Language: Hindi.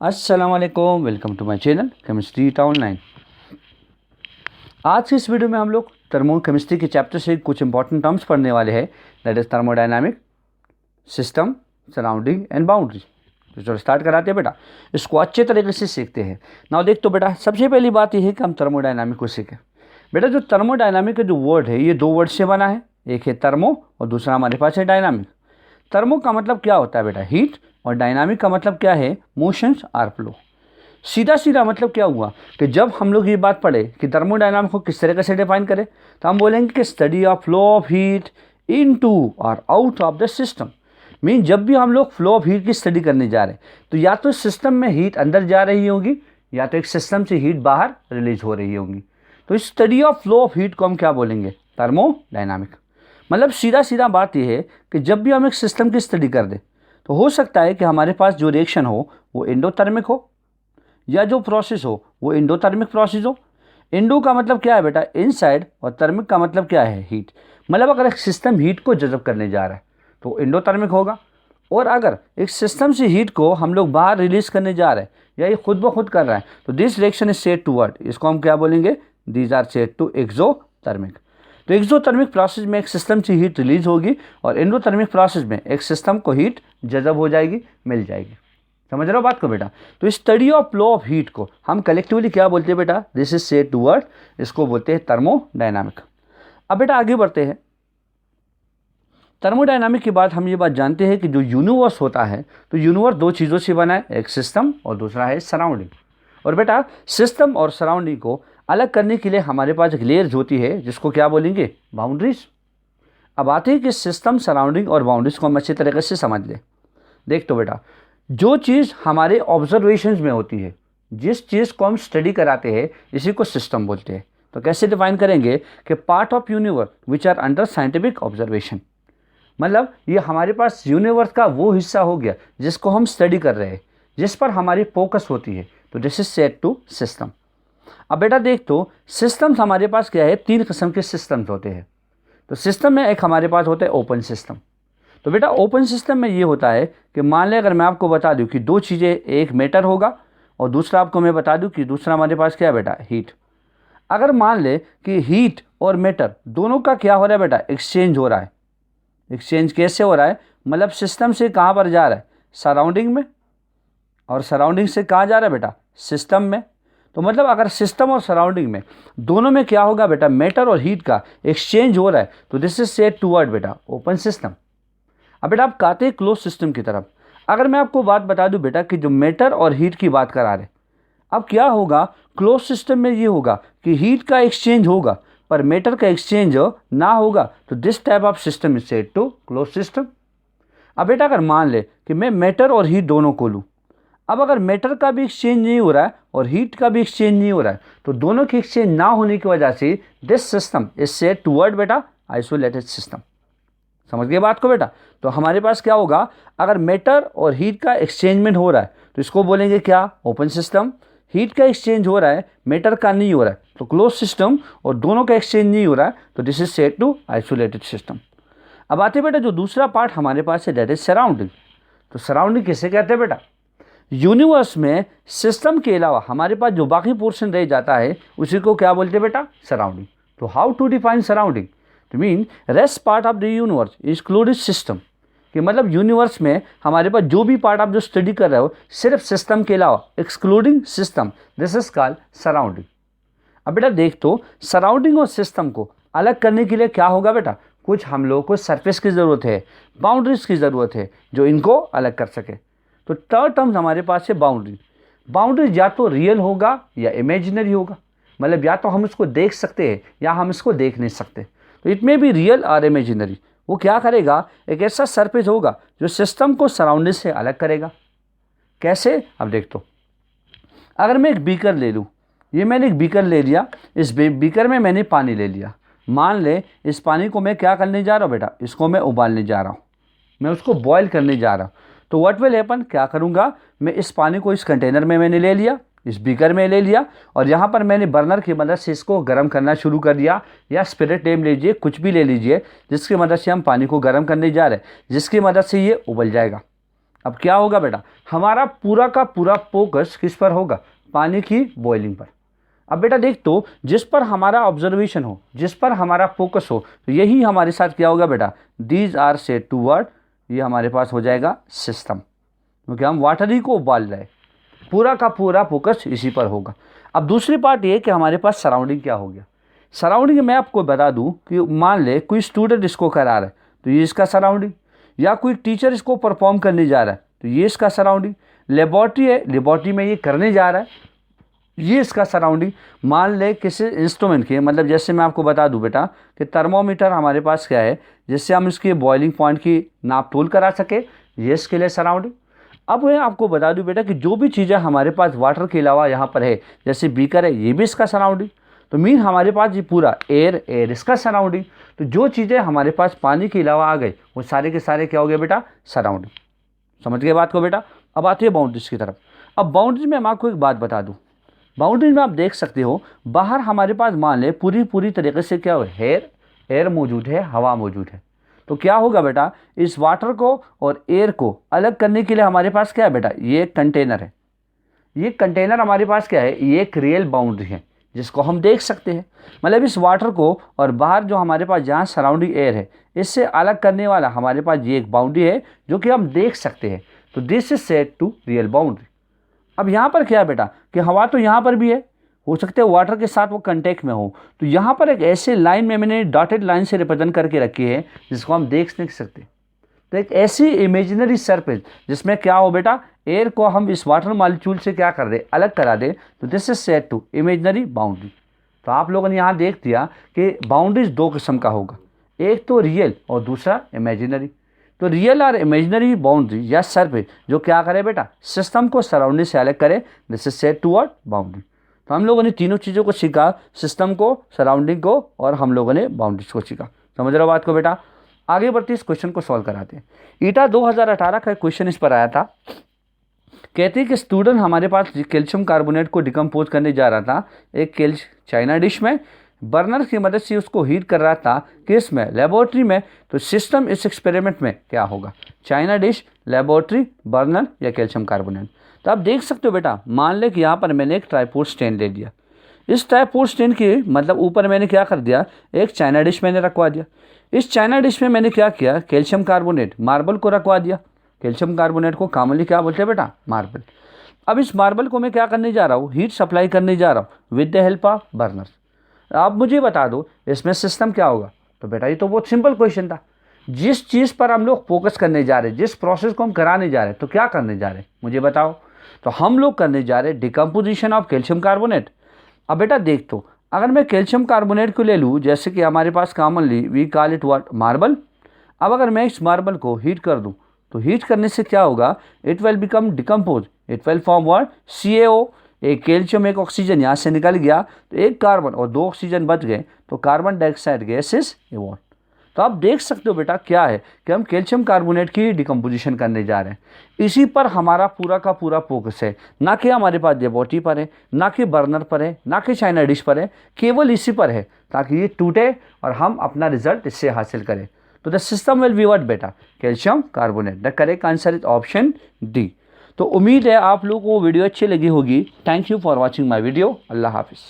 अस्सलाम वालेकुम, welcome to my channel chemistry online. आज की इस वीडियो में हम लोग थर्मोकेमिस्ट्री के चैप्टर से कुछ इंपॉर्टेंट टर्म्स पढ़ने वाले हैं, that is thermodynamic, system, surrounding and boundary. तो चलो स्टार्ट कराते हैं बेटा, इसको अच्छे तरीके से सीखते हैं। नाउ देख तो बेटा, सबसे पहली बात यह है कि हम थर्मोडायनामिक को सीखें। बेटा जो थर्मोडायनामिक का जो वर्ड है ये दो वर्ड से बना है, एक है थर्मो और दूसरा हमारे पास है डायनामिक। थर्मो का मतलब क्या होता है बेटा, हीट, और डायनामिक का मतलब क्या है, मोशंस आर फ्लो। सीधा सीधा मतलब क्या हुआ कि जब हम लोग ये बात पढ़े कि थर्मोडायनामिक को किस तरीके से डिफाइन करें, तो हम बोलेंगे कि study of flow of heat into और out of the system. Mean जब भी हम लोग फ्लो ऑफ हीट की स्टडी करने जा रहे हैं तो या तो सिस्टम में हीट अंदर जा रही होगी या तो एक सिस्टम से हीट बाहर रिलीज हो रही होगी। तो इस study of flow of heat को हम क्या बोलेंगे, थर्मोडायनामिक। मतलब सीधा सीधा बात यह है कि जब भी हम एक सिस्टम की स्टडी कर दें तो हो सकता है कि हमारे पास जो रिएक्शन हो वो एंडोथर्मिक हो या जो प्रोसेस हो वो एंडोथर्मिक प्रोसेस हो। एंडो का मतलब क्या है बेटा, इनसाइड, और थर्मिक का मतलब क्या है, हीट। मतलब अगर एक सिस्टम हीट को जज़ब करने जा रहा है तो एंडोथर्मिक होगा, और अगर एक सिस्टम से हीट को हम लोग बाहर रिलीज करने जा रहे हैं या ये खुद ब खुद कर रहा है तो this reaction is said to what, इसको हम क्या बोलेंगे, these are said to exothermic. तो एक्सोथर्मिक प्रोसेस में एक सिस्टम से हीट रिलीज होगी और एंडोथर्मिक प्रोसेस में एक सिस्टम को हीट जज़ब हो जाएगी, मिल जाएगी। समझ रहे हो बात को बेटा। तो study of flow of heat को हम कलेक्टिवली क्या बोलते हैं बेटा, this is said to word, इसको बोलते हैं थर्मोडायनामिक। अब बेटा आगे बढ़ते हैं। थर्मोडायनामिक के बाद हम ये बात जानते हैं कि जो यूनिवर्स होता है तो यूनिवर्स दो चीज़ों से बना है, एक सिस्टम और दूसरा है सराउंडिंग। और बेटा सिस्टम और सराउंडिंग को अलग करने के लिए हमारे पास एक लेयर्स होती है जिसको क्या बोलेंगे, बाउंड्रीज। अब आते हैं कि सिस्टम, सराउंडिंग और बाउंड्रीज को हम अच्छी तरीके से समझ लें। देख तो बेटा, जो चीज़ हमारे ऑब्जर्वेशंस में होती है, जिस चीज़ को हम स्टडी कराते हैं, इसी को सिस्टम बोलते हैं। तो कैसे डिफाइन करेंगे कि part of universe which are under scientific observation. मतलब ये हमारे पास यूनिवर्स का वो हिस्सा हो गया जिसको हम स्टडी कर रहे हैं, जिस पर हमारी फोकस होती है, तो this is said to system. अब बेटा देख तो सिस्टम्स हमारे पास क्या है, तीन किस्म के सिस्टम्स होते हैं। तो सिस्टम में एक हमारे पास होता है ओपन सिस्टम। तो बेटा ओपन सिस्टम में ये होता है कि मान लें अगर मैं आपको बता दूं कि दो चीज़ें, एक मैटर होगा और दूसरा आपको मैं बता दूं कि दूसरा हमारे पास क्या है बेटा, हीट। अगर मान ले कि हीट और मैटर दोनों का क्या हो रहा है बेटा, एक्सचेंज हो रहा है। एक्सचेंज कैसे हो रहा है, मतलब सिस्टम से कहाँ पर जा रहा है, सराउंडिंग में, और सराउंडिंग से कहाँ जा रहा है बेटा, सिस्टम में। तो मतलब अगर सिस्टम और सराउंडिंग में दोनों में क्या होगा बेटा, मैटर और हीट का एक्सचेंज हो रहा है, तो this is said to word बेटा ओपन सिस्टम। अब बेटा आप आते हैं क्लोज सिस्टम की तरफ। अगर मैं आपको बात बता दूं बेटा कि जो मैटर और हीट की बात करा रहे, अब क्या होगा, क्लोज सिस्टम में ये होगा कि हीट का एक्सचेंज होगा पर मैटर का एक्सचेंज ना होगा, तो this type of system is said to close system. अब बेटा अगर मान ले कि मैं मैटर और हीट दोनों को लूँ, अब अगर मैटर का भी एक्सचेंज नहीं हो रहा है और हीट का भी एक्सचेंज नहीं हो रहा है, तो दोनों के एक्सचेंज ना होने की वजह से this system is said to word बेटा आइसोलेटेड सिस्टम। समझ गए बात को बेटा। तो हमारे पास क्या होगा, अगर मैटर और हीट का एक्सचेंजमेंट हो रहा है तो इसको बोलेंगे क्या, ओपन सिस्टम। हीट का एक्सचेंज हो रहा है, मैटर का नहीं हो रहा है, तो क्लोज सिस्टम। और दोनों का एक्सचेंज नहीं हो रहा है, तो this is said to isolated system. अब आते बेटा जो दूसरा पार्ट हमारे पास है, दैट इज सराउंडिंग। तो सराउंडिंग किसे कहते हैं बेटा, यूनिवर्स में सिस्टम के अलावा हमारे पास जो बाकी पोर्शन रह जाता है उसी को क्या बोलते हैं बेटा, सराउंडिंग। तो हाउ टू डिफाइन सराउंडिंग, तो mean rest part of the universe included system. कि मतलब यूनिवर्स में हमारे पास जो भी पार्ट आप जो स्टडी कर रहे हो सिर्फ सिस्टम के अलावा, excluding system, this is called surrounding. अब बेटा देख तो सराउंडिंग और सिस्टम को अलग करने के लिए क्या होगा बेटा, कुछ हम लोगों को सरफेस की ज़रूरत है, बाउंड्रीज की ज़रूरत है जो इनको अलग कर सके। तो थर्ड टर्म्स हमारे पास है बाउंड्री। बाउंड्री या तो रियल होगा या इमेजिनरी होगा, मतलब या तो हम इसको देख सकते हैं या हम इसको देख नहीं सकते। तो इट मे बी रियल और इमेजिनरी। वो क्या करेगा, एक ऐसा सरफेस होगा जो सिस्टम को सराउंडिंग से अलग करेगा। कैसे, अब देख तो अगर मैं एक बीकर ले लूँ, ये मैंने एक बीकर ले लिया, इस बीकर में मैंने पानी ले लिया। मान ले इस पानी को मैं क्या करने जा रहा हूँ बेटा, इसको मैं उबालने जा रहा हूँ, मैं उसको बॉयल करने जा रहा हूँ। तो व्हाट विल हैपन, क्या करूँगा, मैं इस पानी को इस कंटेनर में मैंने ले लिया, इस बीकर में ले लिया, और यहाँ पर मैंने बर्नर की मदद से इसको गर्म करना शुरू कर दिया, या स्पिरिट ले लीजिए, कुछ भी ले लीजिए जिसकी मदद से हम पानी को गर्म करने जा रहे हैं, जिसकी मदद से ये उबल जाएगा। अब क्या होगा बेटा, हमारा पूरा का पूरा फोकस किस पर होगा, पानी की बॉइलिंग पर। अब बेटा देख, तो जिस पर हमारा ऑब्जर्वेशन हो, जिस पर हमारा फोकस हो, तो यही हमारे साथ क्या होगा बेटा, these are said to word, ये हमारे पास हो जाएगा सिस्टम, क्योंकि हम वाटर ही को उबाल रहे हैं, पूरा का पूरा फोकस इसी पर होगा। अब दूसरी पार्ट ये कि हमारे पास सराउंडिंग क्या हो गया। सराउंडिंग मैं आपको बता दूं कि मान ले कोई स्टूडेंट इसको करा रहा है तो ये इसका सराउंडिंग, या कोई टीचर इसको परफॉर्म करने जा रहा है तो ये इसका सराउंडिंग। लेबॉर्ट्री है, लेबॉर्ट्री में ये करने जा रहा है, ये इसका सराउंडिंग। मान ले किसी इंस्ट्रूमेंट के, मतलब जैसे मैं आपको बता दूं बेटा कि थर्मोमीटर हमारे पास क्या है, जिससे हम इसके बॉइलिंग पॉइंट की नाप तोल करा सके, ये इसके लिए सराउंडिंग। अब मैं आपको बता दूं बेटा कि जो भी चीज़ें हमारे पास वाटर के अलावा यहाँ पर है, जैसे बीकर है, ये भी इसका सराउंडिंग। तो मीन हमारे पास ये पूरा एयर, एयर इसका सराउंडिंग। तो जो चीज़ें हमारे पास पानी के अलावा आ गए वो सारे के सारे क्या हो गए बेटा, सराउंडिंग। समझ गए बात को बेटा। अब आती है बाउंड्रीज की तरफ। अब बाउंड्रीज में मैं आपको एक बात बता दूँ, बाउंड्रीज में आप देख सकते हो बाहर हमारे पास मान ले पूरी तरीके से क्या हो, एयर मौजूद है, हवा मौजूद है। तो क्या होगा बेटा, इस वाटर को और एयर को अलग करने के लिए हमारे पास क्या है बेटा, ये एक कंटेनर है। ये कंटेनर हमारे पास क्या है, ये एक रियल बाउंड्री है जिसको हम देख सकते हैं। मतलब इस वाटर को और बाहर जो हमारे पास जहाँ सराउंडिंग एयर है, इससे अलग करने वाला हमारे पास ये एक बाउंड्री है जो कि हम देख सकते हैं। तो this is said to real boundary. अब यहाँ पर क्या है बेटा कि हवा तो यहाँ पर भी है, हो सकता है वाटर के साथ वो कंटेक्ट में हो। तो यहाँ पर एक ऐसे लाइन में मैंने डॉटेड लाइन से रिप्रेजेंट करके रखी है जिसको हम देख नहीं सकते। तो एक ऐसी इमेजिनरी सरफेस जिसमें क्या हो बेटा, एयर को हम इस वाटर मॉलिक्यूल से क्या कर दे, अलग करा दे। तो this is said to imaginary boundary. तो आप लोगों ने यहाँ देख दिया कि बाउंड्रीज दो किस्म का होगा, एक तो रियल और दूसरा इमेजिनरी। तो रियल और इमेजिनरी बाउंड्री या सरफेस जो क्या करे बेटा, सिस्टम को सराउंडिंग से अलग करे, this is said to what, boundary. तो हम लोगों ने तीनों चीज़ों को सीखा, सिस्टम को, सराउंडिंग को, और हम लोगों ने बाउंड्रीज को सीखा। समझ रहे हो बात को बेटा। आगे बढ़ते इस क्वेश्चन को सॉल्व कराते हैं। ईटा 2018 का क्वेश्चन इस पर आया था। कहते हैं कि स्टूडेंट हमारे पास कैल्शियम कार्बोनेट को डिकम्पोज करने जा रहा था एक चाइना डिश में, बर्नर की मदद से उसको हीट कर रहा था, किस में, लेबोरेटरी में। तो सिस्टम इस एक्सपेरिमेंट में क्या होगा, चाइना डिश, लेबोरेटरी, बर्नर या कैल्शियम कार्बोनेट। तो आप देख सकते हो बेटा, मान ले कि यहाँ पर मैंने एक ट्राइपोड स्टैंड ले लिया। इस ट्राइपोड स्टैंड के मतलब ऊपर मैंने क्या कर दिया, एक चाइना डिश मैंने रखवा दिया। इस चाइना डिश में मैंने क्या किया, कैल्शियम कार्बोनेट, मार्बल को रखवा दिया। कैल्शियम कार्बोनेट को कॉमनली क्या बोलते हैं बेटा, मार्बल। अब इस मार्बल को मैं क्या करने जा रहा हूँ, हीट सप्लाई करने जा रहा हूँ with the help of burner. आप मुझे बता दो इसमें सिस्टम क्या होगा। तो बेटा ये तो बहुत सिंपल क्वेश्चन था। जिस चीज़ पर हम लोग फोकस करने जा रहे हैं, जिस प्रोसेस को हम कराने जा रहे हैं, तो क्या करने जा रहे हैं मुझे बताओ। तो हम लोग करने जा रहे हैं डिकम्पोजिशन ऑफ कैल्शियम कार्बोनेट। अब बेटा देख, तो अगर मैं कैल्शियम कार्बोनेट को ले लूँ, जैसे कि हमारे पास commonly we call it what, marble. अब अगर मैं इस मार्बल को हीट कर दूँ तो हीट करने से क्या होगा, it will become decompose, it will form what, CaO। एक कैल्शियम एक ऑक्सीजन यहाँ से निकल गया तो एक कार्बन और दो ऑक्सीजन बच गए, तो carbon dioxide gas is evolve. तो आप देख सकते हो बेटा क्या है कि हम कैल्शियम कार्बोनेट की डिकम्पोजिशन करने जा रहे हैं। इसी पर हमारा पूरा का पूरा फोकस है, ना कि हमारे पास लेबोरेटरी पर है, ना कि बर्नर पर है, ना कि चाइना डिश पर है, केवल इसी पर है, ताकि ये टूटे और हम अपना रिजल्ट इससे हासिल करें। तो the system will be what बेटा, calcium carbonate. The correct answer is option D. तो उम्मीद है आप लोगों को वीडियो अच्छी लगी होगी। Thank you for watching my video. अल्लाह हाफिज़।